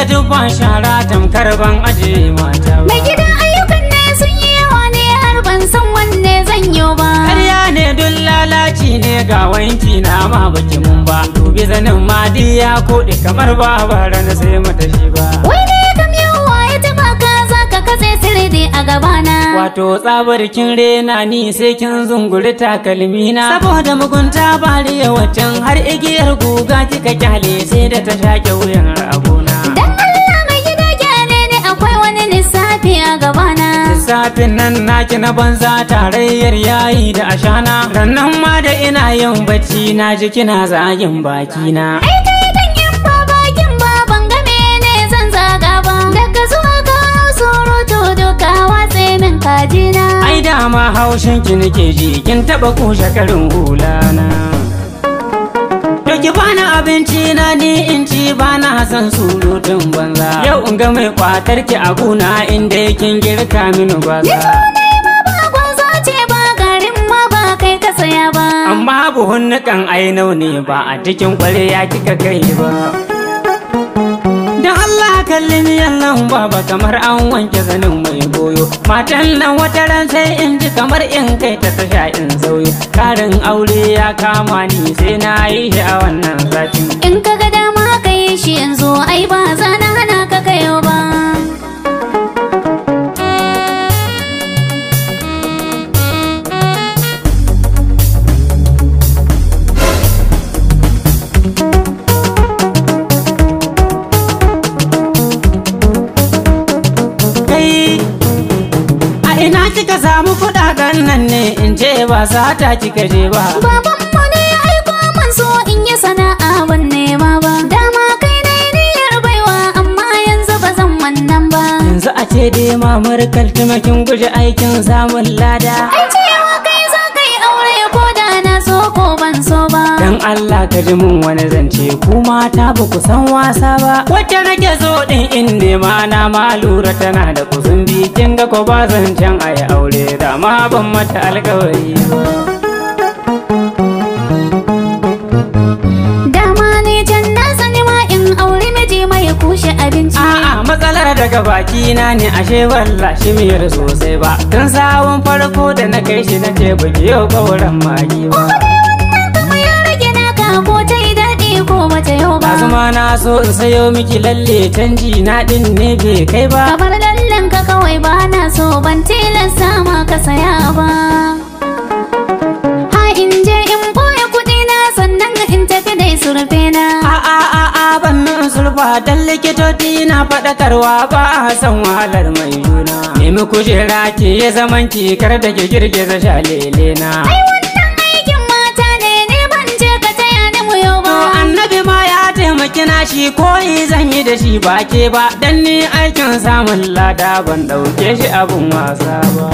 ga dubban shara tamkar ban aje mata ba. Mai gida ayyukan ne sun yi yawa ne har ban san wanne zan yi ba. Ƙarya ne dun lalaci ne ga wanki na ma baki mun ba. Dubi zanin madiya koɗi kamar babara na sai mata shi ba. Wai ne kam yawa ya taɓa ka za ka katse sirri a gabana. Wato tsabar kin rena ni sai kin zunguri takalmina. Saboda mugunta bariya waccan har igiyar guga kika kyale sai da ta shaƙe wuyan abuna. Dan Allah mai gida gyare ne akwai wani lissafi a gabana. Lissafin nan naki na banza tarayyar yayi da ashana. Rannan ma da ina yin bacci na ji kina zagin bakina. Ai kai dan yin ba bakin ba ban ga mene zan zaga ba. Daga zuwa ka surutu duka watse min kajina. Ai dama haushin ki nake ji kin taba kushe karin hulana. To ki bani abinci na ni in ci bana san surutun banza. Yau in ga mai kwatar ki a guna inda kin girka mini gwaza. Saya ba. Amma buhun nukan ainau ne ba a cikin ya kika kai ba. Don Allah kalli miyan nan baba kamar an wanke zanin mai goyo. Matan nan wata ran sai in ji kamar in kai ta tasha in sauyo. Karin aure ya kama ni sai na yi shi a wannan satin. In ka ga dama ka yi shi yanzu ai ba za na hana ka kayo ba. Kika samu kudaden nan ne in ce ba sata kika je ba. Babanmu ne ya aiko man so in yi sana'a ban nema ba. Dama kai na niyyar baiwa amma yanzu ba zan wannan ba. Yanzu a ce dai mamar kaltumakin guje aikin samun lada. Ai cewa kai za ka yi aure ko da na so ko ban so ba. Dan Allah ka ji mun wani zance ku mata ba ku san wasa ba. Wacce nake so din in nema na ma lura tana da kusun bikin ga ko ba zancen a yi aure da ma ban mata alkawari ba. Dama ne can na sani ma in aure miji mai kushe abinci. A'a matsalar daga baki na ne ashe walla shi miyar sosai ba. Tun sawun farko da na kai shi na ce baki yau kauran magi ba. Ko ta yi daɗi ko bata yau ba. Azuma na so in sayo miki lalle canji na ɗin ne bai kai ba. Kamar lallen ka kawai ba na so ban tilasta ma ka saya ba. Ha in je in boye kuɗi na sannan in tafi dai surfe na. A ban nan sulfa dan likitoci na faɗakarwa ba a san wahalar mai juna. Nemi kujera ki ya zaman ki kar da ki girgiza shalele na. Kina shi koyi zan yi da shi ba ke ba dan ni aikin samun lada ban ɗauke shi abun wasa ba.